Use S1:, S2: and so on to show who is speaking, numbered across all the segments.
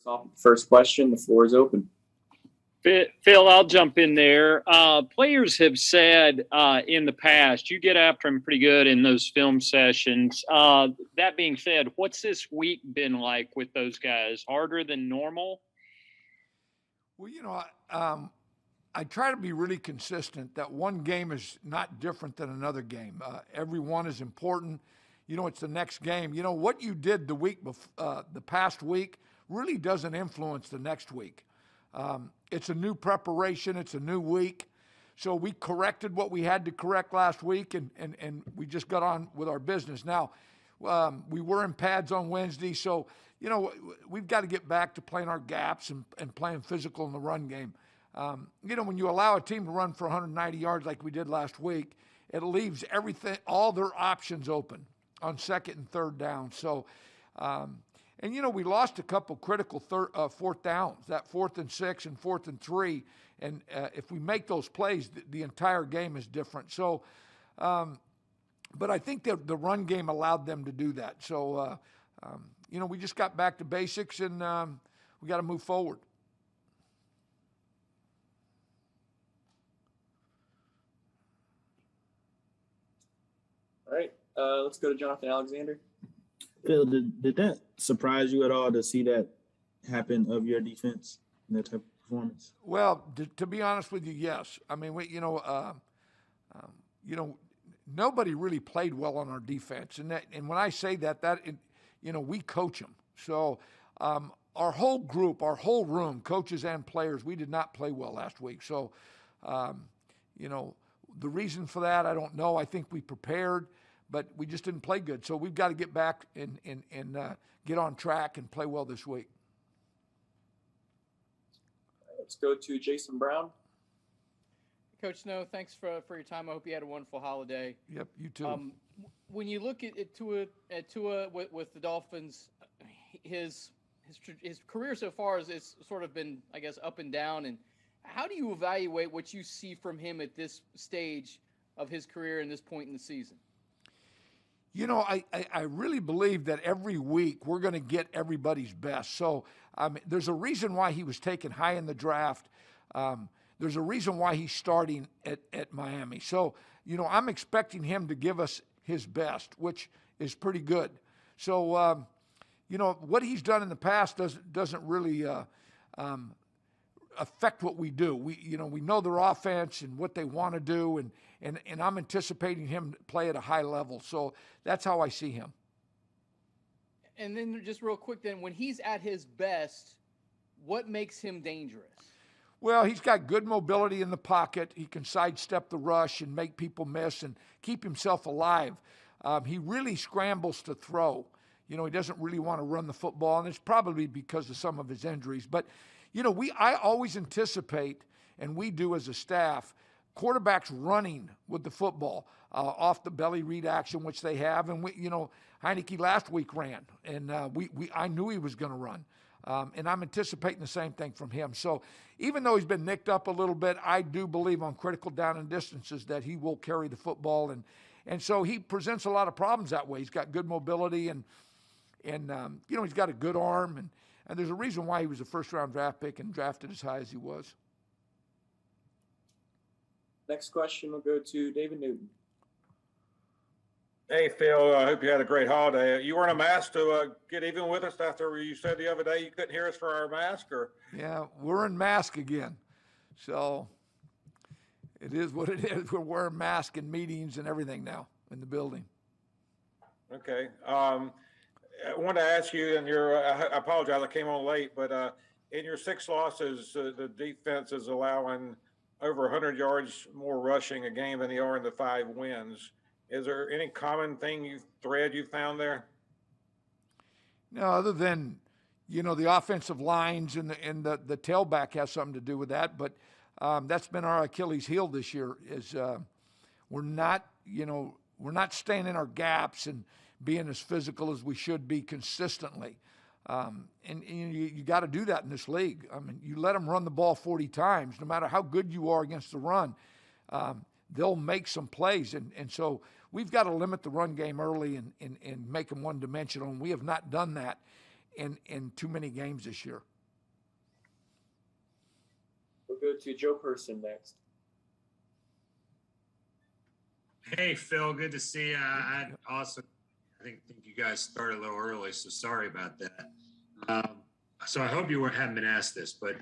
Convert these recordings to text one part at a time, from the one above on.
S1: Off with the first question. The floor is open.
S2: Phil, I'll jump in there. Players have said in the past, you get after him pretty good in those film sessions. That being said, what's this week been like with those guys? Harder than normal?
S3: Well, I try to be really consistent that one game is not different than another game. Every one is important. It's the next game. What you did the past week really doesn't influence the next week. It's a new preparation. It's a new week. So we corrected what we had to correct last week, and we just got on with our business. Now, we were in pads on Wednesday, so, we've got to get back to playing our gaps and playing physical in the run game. When you allow a team to run for 190 yards like we did last week, it leaves all their options open on second and third down. So, we lost a couple critical fourth downs, that 4th and 6 and 4th and 3. And if we make those plays, the entire game is different. So, but I think that the run game allowed them to do that. So, we just got back to basics, and we got to move forward.
S1: All right, let's go to Jonathan Alexander.
S4: Phil, did that surprise you at all to see that happen of your defense in that type of performance?
S3: Well, to be honest with you, yes. I mean, nobody really played well on our defense, and when I say that we coach them. So our whole group, our whole room, coaches and players, we did not play well last week. So, the reason for that, I don't know. I think we prepared, but we just didn't play good. So we've got to get back and get on track and play well this week.
S1: Let's go to Jason Brown.
S5: Coach Snow, thanks for your time. I hope you had a wonderful holiday.
S3: Yep, you too.
S5: When you look at Tua with the Dolphins, his career so far is sort of been, I guess, up and down. And how do you evaluate what you see from him at this stage of his career and this point in the season?
S3: I really believe that every week we're going to get everybody's best. So there's a reason why he was taken high in the draft. There's a reason why he's starting at Miami. So, I'm expecting him to give us his best, which is pretty good. So, what he's done in the past doesn't really affect what we do. We know their offense and what they want to do, and I'm anticipating him to play at a high level. So that's how I see him.
S5: And then just real quick then, when he's at his best, what makes him dangerous?
S3: Well, he's got good mobility in the pocket. He can sidestep the rush and make people miss and keep himself alive. He really scrambles to throw. He doesn't really want to run the football, and it's probably because of some of his injuries. But, I always anticipate, and we do as a staff, quarterbacks running with the football off the belly read action, which they have. And, Heineke last week ran, and I knew he was going to run. And I'm anticipating the same thing from him. So even though he's been nicked up a little bit, I do believe on critical down and distances that he will carry the football. And so he presents a lot of problems that way. He's got good mobility and he's got a good arm. And there's a reason why he was a first-round draft pick and drafted as high as he was.
S1: Next question will go to David Newton.
S6: Hey, Phil, I hope you had a great holiday. You weren't a mask to get even with us after you said the other day you couldn't hear us for our mask? Or?
S3: Yeah, we're in mask again. So it is what it is. We're wearing masks in meetings and everything now in the building.
S6: Okay. I wanted to ask you, and I apologize, I came on late, but in your 6 losses, the defense is allowing over 100 yards more rushing a game than they are in the 5 wins. Is there any common thread you found there?
S3: No, other than, the offensive lines and the tailback has something to do with that. But that's been our Achilles heel this year is we're not staying in our gaps and being as physical as we should be consistently. And you got to do that in this league. I mean, you let them run the ball 40 times, no matter how good you are against the run, they'll make some plays. And so we've got to limit the run game early and make them one-dimensional, and we have not done that in too many games this year.
S1: go to Joe Person next.
S7: Hey, Phil, good to see you. I think you guys started a little early, so sorry about that. So I hope you haven't been asked this, but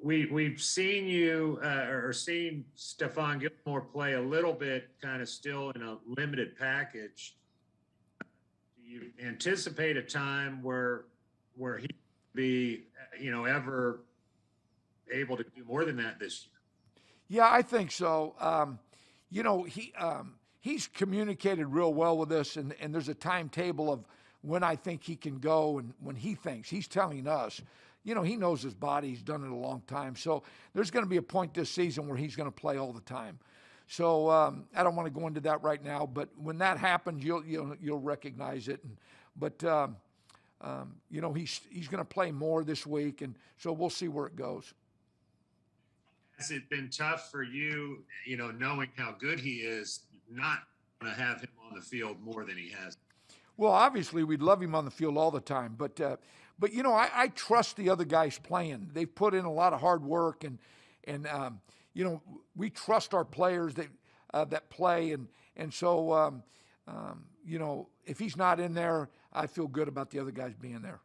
S7: we've seen you or seen Stephon Gilmore play a little bit, kind of still in a limited package. Do you anticipate a time where he be, ever able to do more than that this year?
S3: Yeah, I think so. He's communicated real well with us, and there's a timetable of when I think he can go and when he thinks. He's telling us, he knows his body. He's done it a long time. So there's going to be a point this season where he's going to play all the time. So I don't want to go into that right now, but when that happens, you'll recognize it. But he's going to play more this week, and so we'll see where it goes.
S7: Has it been tough for you, knowing how good he is, not going to have him on the field more than he has?
S3: Well, obviously, we'd love him on the field all the time, but I trust the other guys playing. They've put in a lot of hard work, and we trust our players that play, and so if he's not in there, I feel good about the other guys being there.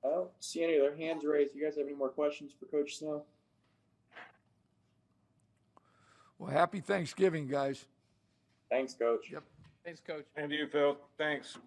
S1: I don't see any other hands raised. You guys have any more questions for Coach Snow?
S3: Well, happy Thanksgiving, guys.
S1: Thanks, Coach.
S3: Yep.
S5: Thanks, Coach.
S6: And you, Phil. Thanks.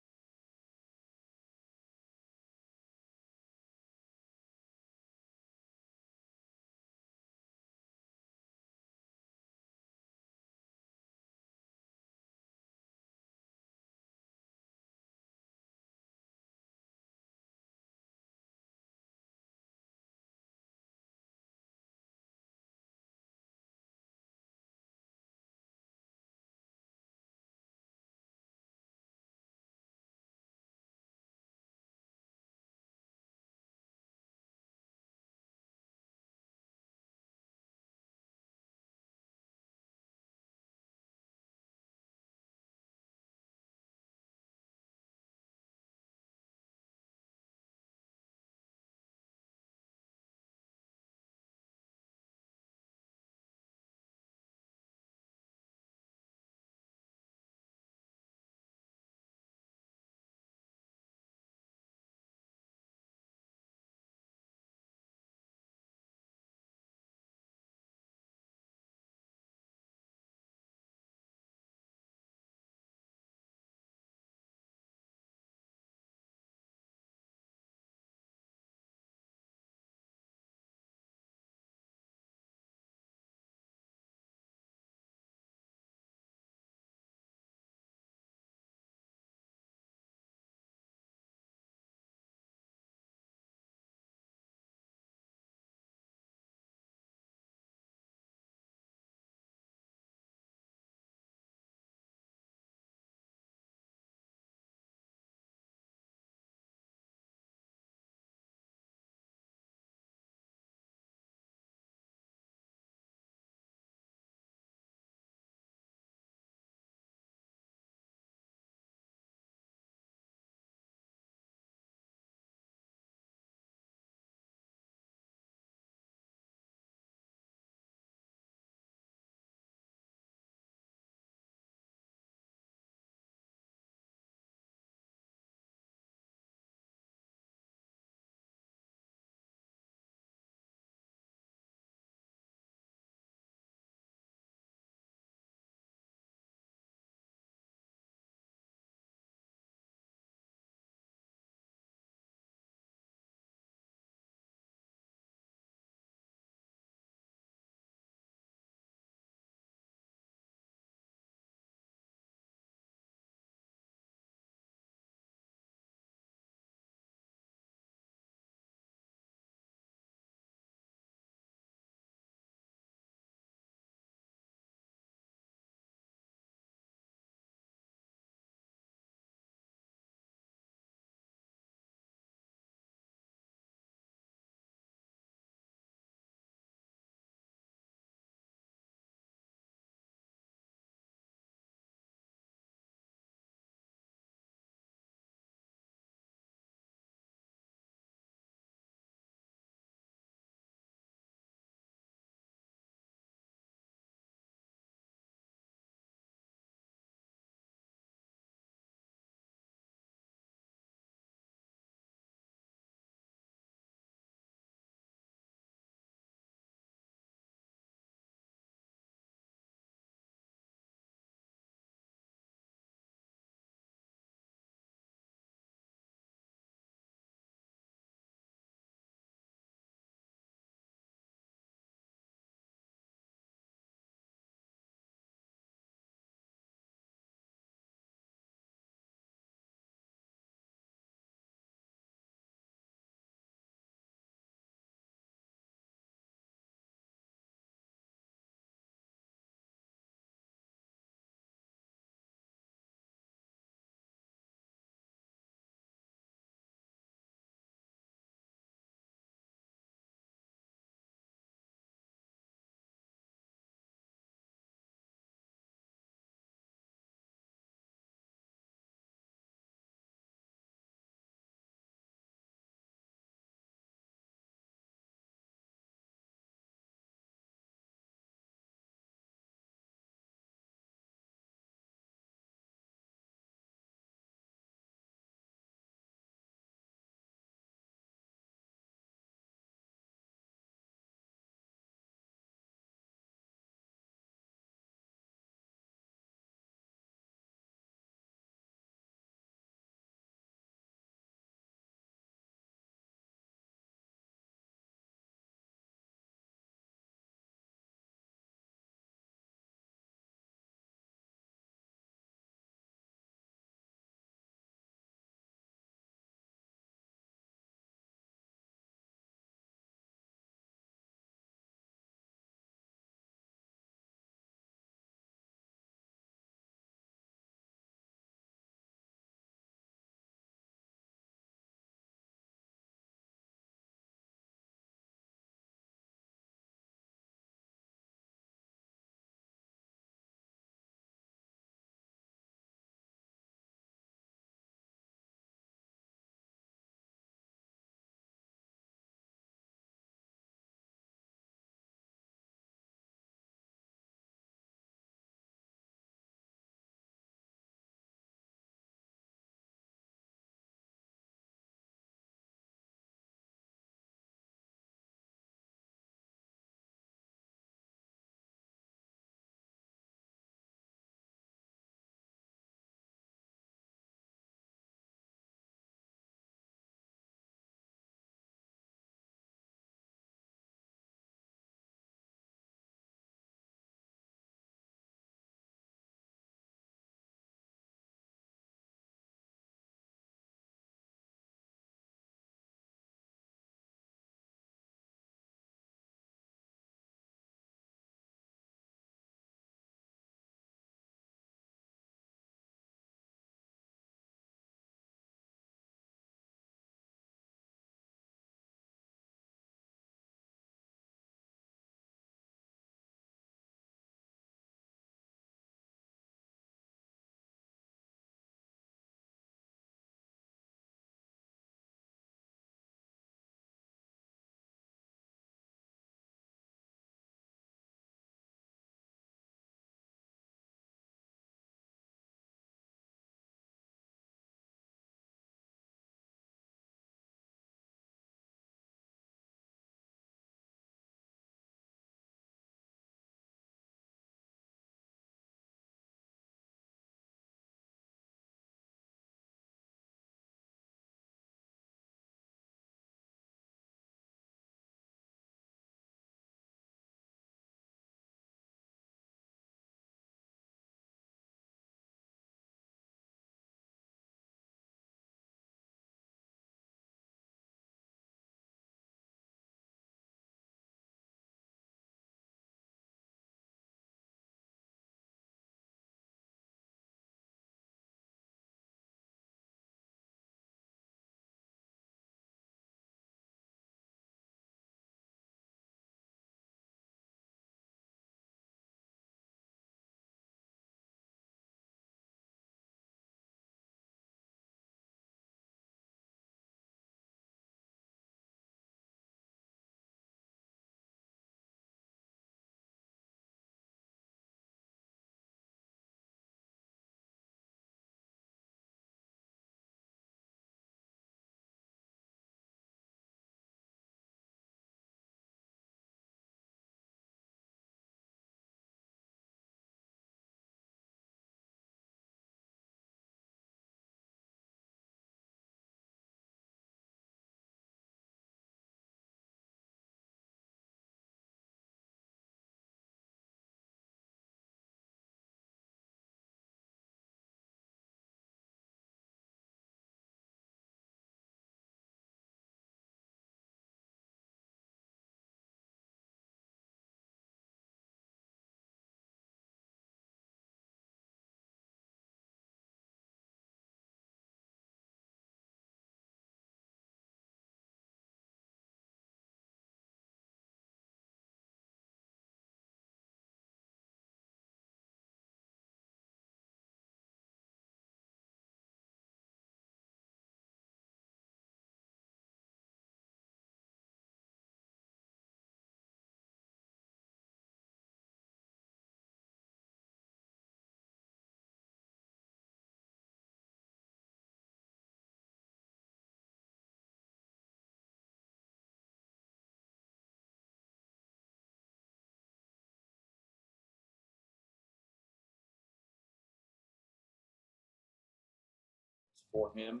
S1: for him.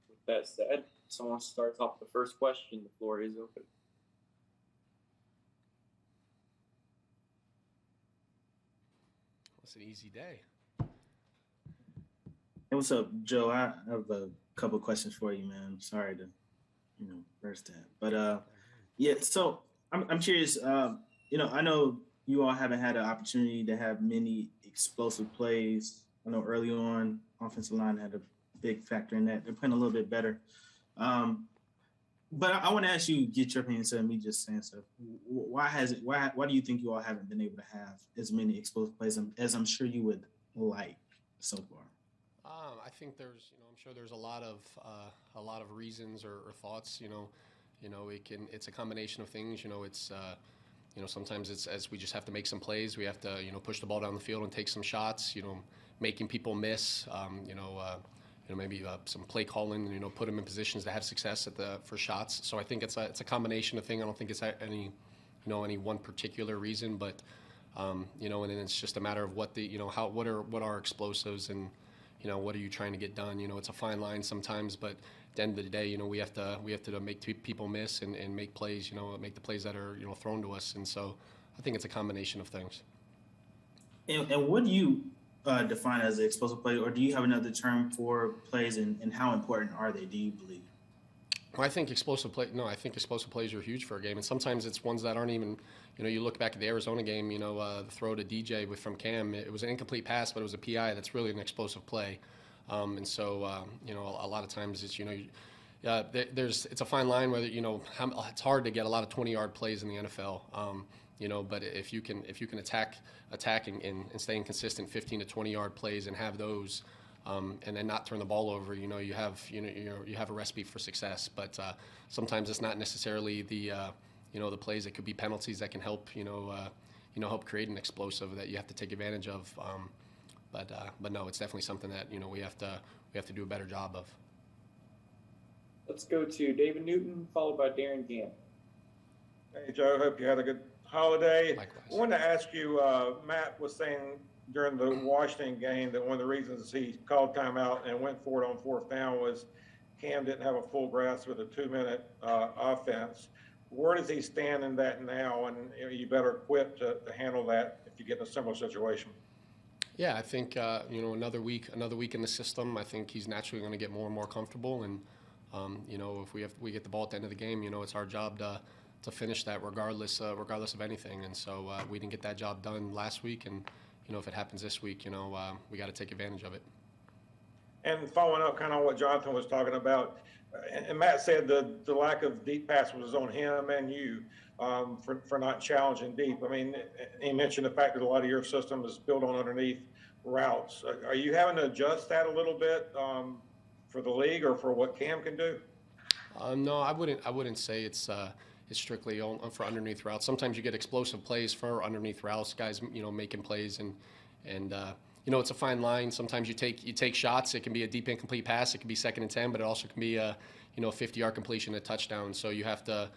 S1: With that said, someone starts off the first question. The floor is open.
S8: It's an easy day.
S4: Hey, what's up, Joe? I have a couple questions for you, man. Sorry to, burst that. But yeah, so I'm curious, I know you all haven't had an opportunity to have many explosive plays. I know early on, offensive line had a big factor in that. They're playing a little bit better. But I want to ask you, get your opinion instead of me just saying stuff. Why do you think you all haven't been able to have as many explosive plays as I'm sure you would like so far?
S8: I think there's, I'm sure there's a lot of reasons or thoughts. It's a combination of things. Sometimes it's as we just have to make some plays. We have to, push the ball down the field and take some shots. Making people miss. Maybe some play calling. Put them in positions to have success for shots. So I think it's a combination of things. I don't think it's any one particular reason, but and then it's just a matter of what what are explosives and what are you trying to get done. It's a fine line sometimes, but at the end of the day, we have to make people miss and make plays. Make the plays that are thrown to us, and so I think it's a combination of things.
S4: And what do you define as an explosive play, or do you have another term for plays, and how important are they, do you believe?
S8: Well, I think explosive plays are huge for a game, and sometimes it's ones that aren't even. You look back at the Arizona game. The throw to DJ from Cam. It was an incomplete pass, but it was a PI. That's really an explosive play, and so a lot of times it's it's a fine line whether it's hard to get a lot of 20-yard plays in the NFL. But if you can attacking and staying consistent 15 to 20-yard plays and have those. And then not turn the ball over, you have a recipe for success. But sometimes it's not necessarily the plays. It could be penalties that can help help create an explosive that you have to take advantage of. But no, it's definitely something that we have to do a better job of.
S1: Let's go to David Newton, followed by Darren Gant.
S6: Hey, Joe, hope you had a good holiday.
S8: Likewise.
S6: I wanted to ask you, Matt was saying during the Washington game that one of the reasons he called timeout and went for it on fourth down was Cam didn't have a full grasp of the 2-minute offense. Where does he stand in that now? And are you better equipped to handle that if you get in a similar situation?
S8: Yeah, I think another week in the system. I think he's naturally going to get more and more comfortable. And if we get the ball at the end of the game, it's our job to finish that regardless of anything. And so we didn't get that job done last week, and if it happens this week, we got to take advantage of it. And
S6: following up kind of what Jonathan was talking about, and Matt said the lack of deep pass was on him and you for not challenging deep. I mean, he mentioned the fact that a lot of your system is built on underneath routes. Are you having to adjust that a little bit for the league or for what Cam can do?
S8: No, I wouldn't say it's strictly for underneath routes. Sometimes you get explosive plays for underneath routes, guys, making plays, and it's a fine line. Sometimes you take shots. It can be a deep incomplete pass. It can be 2nd and 10, but it also can be a 50-yard completion, a touchdown. So you have to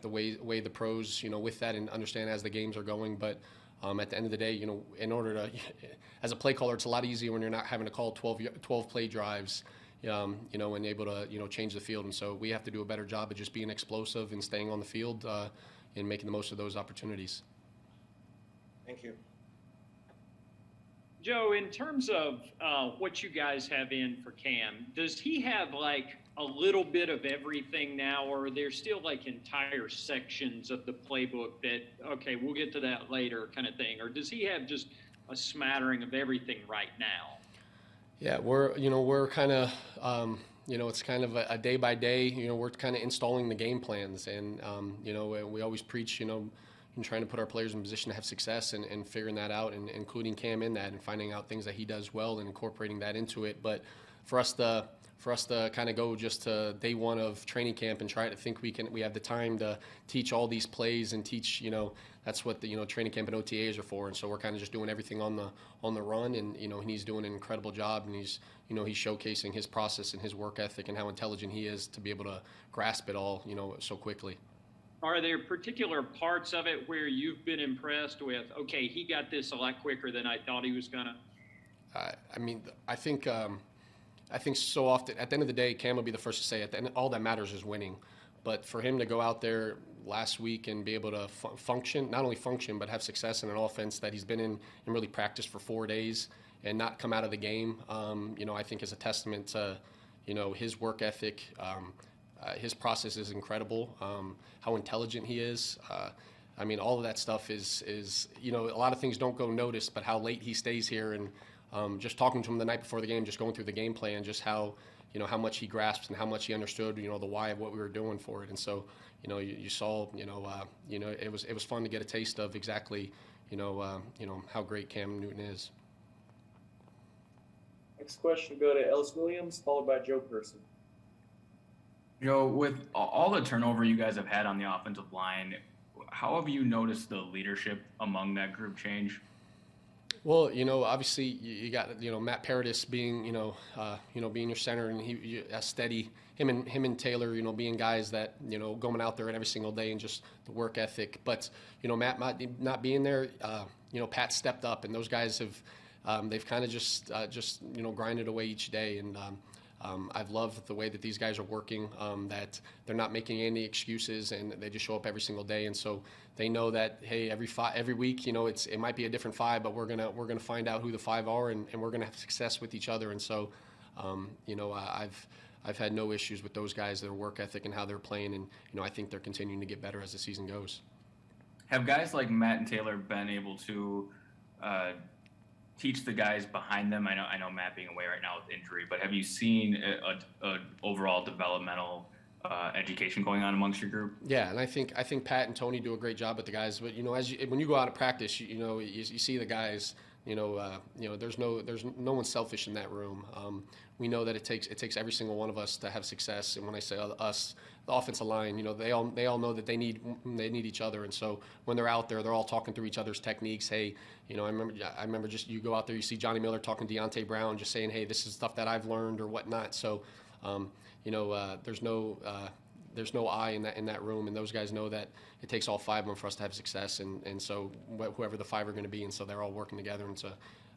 S8: weigh the pros, with that and understand as the games are going. But at the end of the day, in order to, as a play caller, it's a lot easier when you're not having to call 12 play drives. And able to, change the field. And so we have to do a better job of just being explosive and staying on the field and making the most of those opportunities.
S6: Thank you.
S2: Joe, in terms of what you guys have in for Cam, does he have like a little bit of everything now, or are there still like entire sections of the playbook that, okay, we'll get to that later kind of thing? Or does he have just a smattering of everything right now?
S8: Yeah, we're kind of, it's kind of a day by day. We're kind of installing the game plans, and we always preach, and trying to put our players in position to have success and figuring that out, and including Cam in that, and finding out things that he does well and incorporating that into it. But for us to kind of go just to day one of training camp and try to think we have the time to teach all these plays and teach, that's what the training camp and OTAs are for. And so we're kind of just doing everything on the run, and and he's doing an incredible job, and he's showcasing his process and his work ethic and how intelligent he is to be able to grasp it all so quickly.
S2: Are there particular parts of it where you've been impressed with, okay, he got this a lot quicker than I thought he was gonna?
S8: I think I think so often, at the end of the day, Cam will be the first to say, at the end, all that matters is winning. But for him to go out there last week and be able to function, not only function, but have success in an offense that he's been in and really practiced for 4 days and not come out of the game, I think is a testament to, his work ethic. His process is incredible. How intelligent he is. All of that stuff is a lot of things don't go noticed, but how late he stays here and just talking to him the night before the game, just going through the game plan, just how much he grasps and how much he understood, the why of what we were doing for it. And so, you saw, it was fun to get a taste of exactly, how great Cam Newton is.
S1: Next question go to Ellis Williams, followed by Joe Person.
S9: Joe, with all the turnover you guys have had on the offensive line, how have you noticed the leadership among that group change?
S8: Well, obviously you got Matt Paradis being being your center, and he steady. Him and Taylor, being guys that going out there every single day and just the work ethic. But Matt not being there, Pat stepped up, and those guys have they've kind of just grinded away each day. And I've loved the way that these guys are working. That they're not making any excuses, and they just show up every single day. And so they know that, hey, every week, it might be a different 5, but we're gonna find out who the 5 are, and we're gonna have success with each other. And so, I've had no issues with those guys, their work ethic and how they're playing, and I think they're continuing to get better as the season goes.
S9: Have guys like Matt and Taylor been able to teach the guys behind them? I know Matt being away right now with injury, but have you seen a overall developmental education going on amongst your group?
S8: Yeah, and I think Pat and Tony do a great job with the guys. But when you go out of practice, you see the guys. There's no one selfish in that room. We know that it takes every single one of us to have success. And when I say us, the offensive line, they all know that they need each other. And so when they're out there, they're all talking through each other's techniques. Hey, I remember just you go out there, you see Johnny Miller talking to Deontay Brown, just saying, hey, this is stuff that I've learned or whatnot. So, there's no I in that room, and those guys know that it takes all 5 of them for us to have success, and so whoever the 5 are going to be, and so they're all working together, and so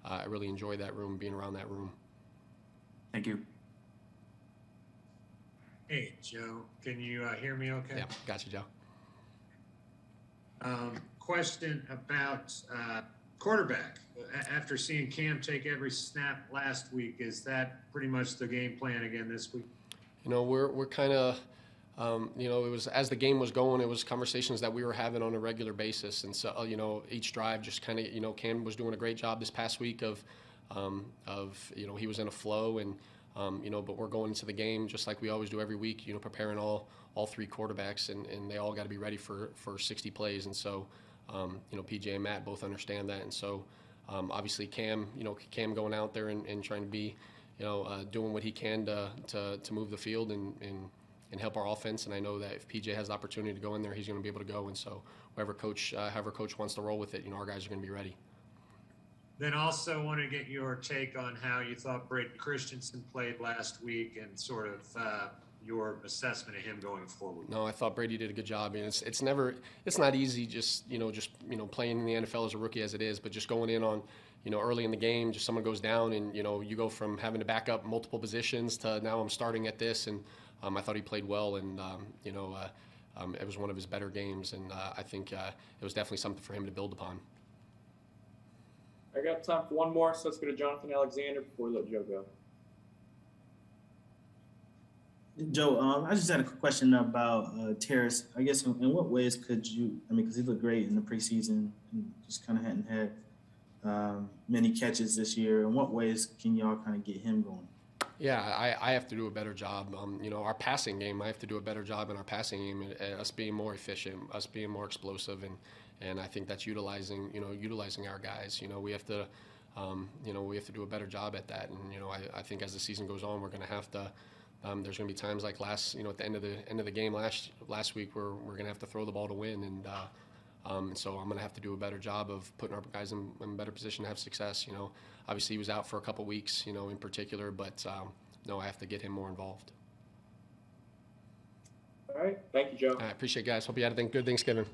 S8: I really enjoy that room, being around that room.
S9: Thank you.
S7: Hey, Joe, can you hear me okay?
S8: Yeah, got you, Joe.
S7: Question about quarterback. After seeing Cam take every snap last week, is that pretty much the game plan again this week?
S8: We're kind of, it was as the game was going, it was conversations that we were having on a regular basis, and so each drive just kind of, Cam was doing a great job this past week of he was in a flow, and but we're going into the game just like we always do every week, preparing all 3 quarterbacks, and they all got to be ready for 60 plays, and so PJ and Matt both understand that, and so obviously Cam going out there and trying to be doing what he can to move the field and help our offense. And I know that if PJ has the opportunity to go in there, he's going to be able to go. And so however coach wants to roll with it, our guys are going to be ready.
S7: Then also want to get your take on how you thought Brady Christensen played last week and sort of your assessment of him going forward.
S8: No, I thought Brady did a good job. It's not easy just playing in the NFL as a rookie as it is, but just going in on early in the game, just someone goes down and you go from having to back up multiple positions to now I'm starting at this, and I thought he played well, and it was one of his better games, and I think it was definitely something for him to build upon.
S1: I got time for one more, so let's go to Jonathan Alexander before we let Joe go.
S4: Joe, I just had a question about Terrace. I guess in what ways could you, because he looked great in the preseason and just kind of hadn't had many catches this year. In what ways can y'all kind of get him going?
S8: Yeah, I have to do a better job. Our passing game, I have to do a better job in our passing game, us being more efficient, us being more explosive, and I think that's utilizing our guys. We have to, we have to do a better job at that. And I think as the season goes on, we're going to have to. There's going to be times like at the end of the game last week where we're going to have to throw the ball to win, and so I'm going to have to do a better job of putting our guys in a better position to have success. Obviously he was out for a couple weeks, in particular, but no, I have to get him more involved.
S1: All right, thank you, Joe.
S8: I appreciate it, guys. Hope you had a good Thanksgiving.